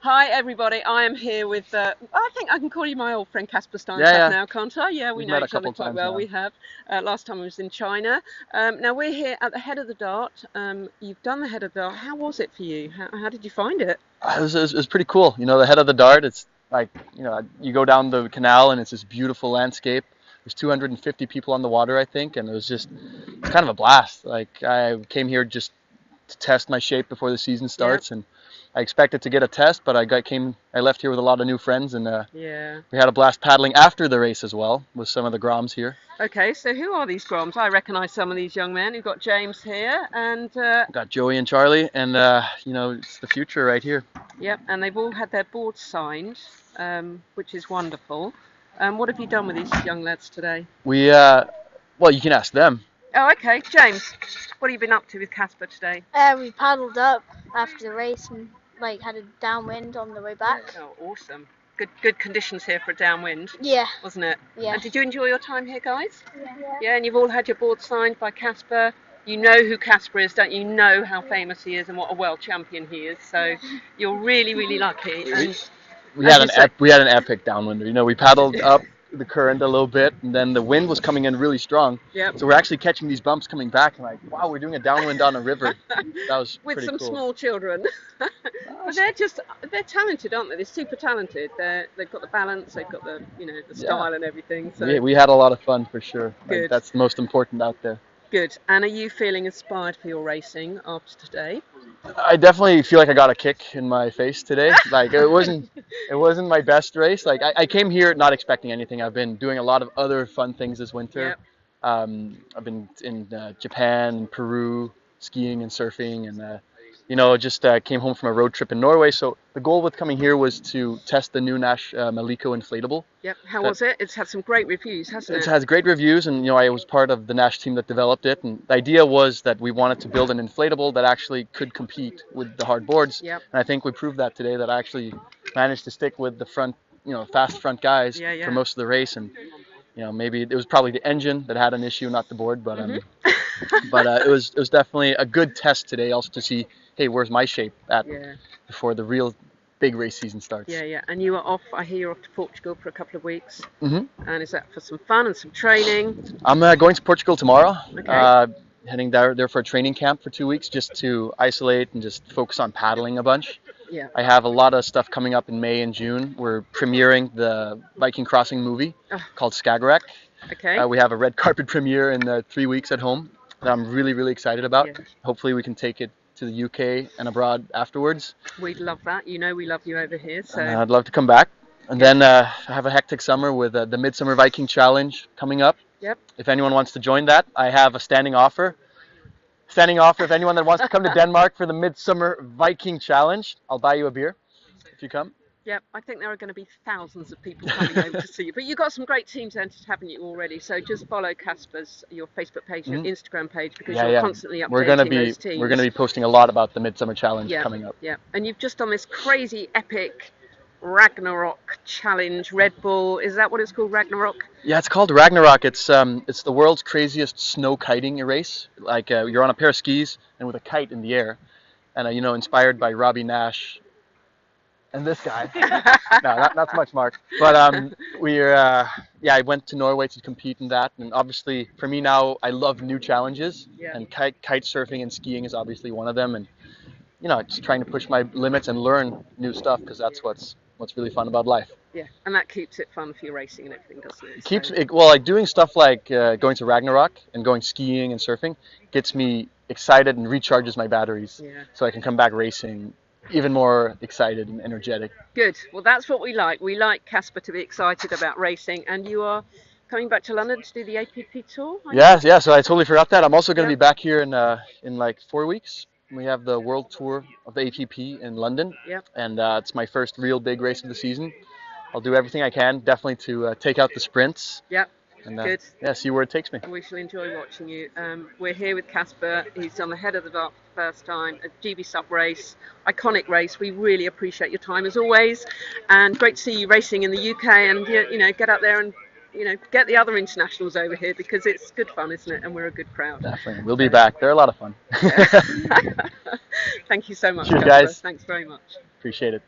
Hi everybody, I am here with, I think I can call you my old friend Casper Steinfath Yeah, yeah. now, can't I? Yeah, we We've know met a each other couple quite times well, now. we have. Last time I was in China. Now we're here at the head of the Dart. You've done the head of the Dart. How was it for you? How did you find it? It was pretty cool. You know, the head of the Dart, it's like, you go down the canal and it's this beautiful landscape. There's 250 people on the water, I think, and it's kind of a blast. Like, I came here just to test my shape before the season Yeah, starts, and I expected to get a test, but I left here with a lot of new friends, and yeah. we had a blast paddling after the race as well with some of the Groms here. Okay, so who are these Groms? I recognise some of these young men. You've got James here, and Got Joey and Charlie, and it's the future right here. yep, and they've all had their boards signed, which is wonderful. What have you done with these young lads today? Well, you can ask them. Oh, okay. James, what have you been up to with Casper today? We paddled up after the race and had a downwind on the way back. Oh, awesome. Good conditions here for a downwind, Yeah, wasn't it? yeah. And did you enjoy your time here, guys? Yeah. Yeah, and you've all had your board signed by Casper. You know who Casper is, don't you? You know how famous he is and what a world champion he is. So you're really, really lucky. And We as had you an say, we had an epic downwinder. You know, we paddled up the current a little bit, and then the wind was coming in really strong. yep. So we're actually catching these bumps coming back, and like, wow, we're doing a downwind on a river. That was With pretty some cool. small children. But they're talented, aren't they? They're super talented. They've got the balance, they've got the style and everything. So We had a lot of fun for sure. Like, good. that's the most important out there. Good. And are you feeling inspired for your racing after today? I definitely feel like I got a kick in my face today. Like, it wasn't my best race. Like, I came here not expecting anything. I've been doing a lot of other fun things this winter. Yep. I've been in Japan and Peru skiing and surfing, and just came home from a road trip in Norway. So the goal with coming here was to test the new Nash Maliko inflatable. Yep. How was it? It's had some great reviews, hasn't It it? has great reviews, and I was part of the Nash team that developed it. And the idea was that we wanted to build an inflatable that actually could compete with the hard boards. Yep. And I think we proved that today. That I actually managed to stick with the front, fast front guys Yeah, yeah. for most of the race. And maybe it was probably the engine that had an issue, not the board. But it was definitely a good test today, also to see, hey, where's my shape at Yeah. before the real big race season starts. Yeah, yeah. And you are off. I hear you're off to Portugal for a couple of weeks. hmm And is that for some fun and some training? I'm going to Portugal tomorrow. Okay. Heading there for a training camp for 2 weeks, just to isolate and just focus on paddling a bunch. Yeah. I have a lot of stuff coming up in May and June. We're premiering the Viking Crossing movie Oh. called Skagerrak. Okay. We have a red carpet premiere in 3 weeks at home that I'm really, really excited about. Yeah. Hopefully we can take it to the UK and abroad afterwards. We'd love that. You know we love you over here. So I'd love to come back. And then I have a hectic summer with the Midsummer Viking Challenge coming up. yep. If anyone wants to join that, I have a standing offer. Standing offer, if anyone that wants to come to Denmark for the Midsummer Viking Challenge, I'll buy you a beer if you come. Yep, I think there are going to be thousands of people coming over to see you. But you've got some great teams entered, haven't you, already? So just follow your Facebook page, your Instagram page, because you're constantly updating those teams. We're gonna be posting a lot about the Midsummer Challenge coming up. Yeah, and you've just done this crazy epic Ragnarok challenge, Red Bull. Is that what it's called, Ragnarok? Yeah, it's called Ragnarok. It's the world's craziest snow kiting race. Like, you're on a pair of skis and with a kite in the air, and inspired by Robbie Nash. And this guy. No, not so much, Mark. But I went to Norway to compete in that, and obviously for me now, I love new challenges, Yeah. and kite surfing and skiing is obviously one of them, and just trying to push my limits and learn new stuff, because that's what's really fun about life. Yeah, and that keeps it fun for your racing and everything, doesn't it? It keeps it, well, like doing stuff like going to Ragnarok and going skiing and surfing gets me excited and recharges my batteries, Yeah. so I can come back racing even more excited and energetic. Good. Well, that's what we like. We like Casper to be excited about racing, and you are coming back to London to do the APP tour. Yeah. So I totally forgot that. I'm also going to Yeah. be back here in like 4 weeks. We have the world tour of the APP in London, Yep. and it's my first real big race of the season. I'll do everything I can, definitely, to take out the sprints. Yep. And Good. see where it takes me. We shall enjoy watching you. We're here with Casper. He's on the head of the Dart for the first time, a GB SUP race, iconic race. We really appreciate your time as always, and great to see you racing in the UK. And get out there and get the other internationals over here, because it's good fun, isn't it? And we're a good crowd. Definitely, we'll be back. They're a lot of fun. Thank you so much, Cheers, Casper. guys. Thanks very much. Appreciate it.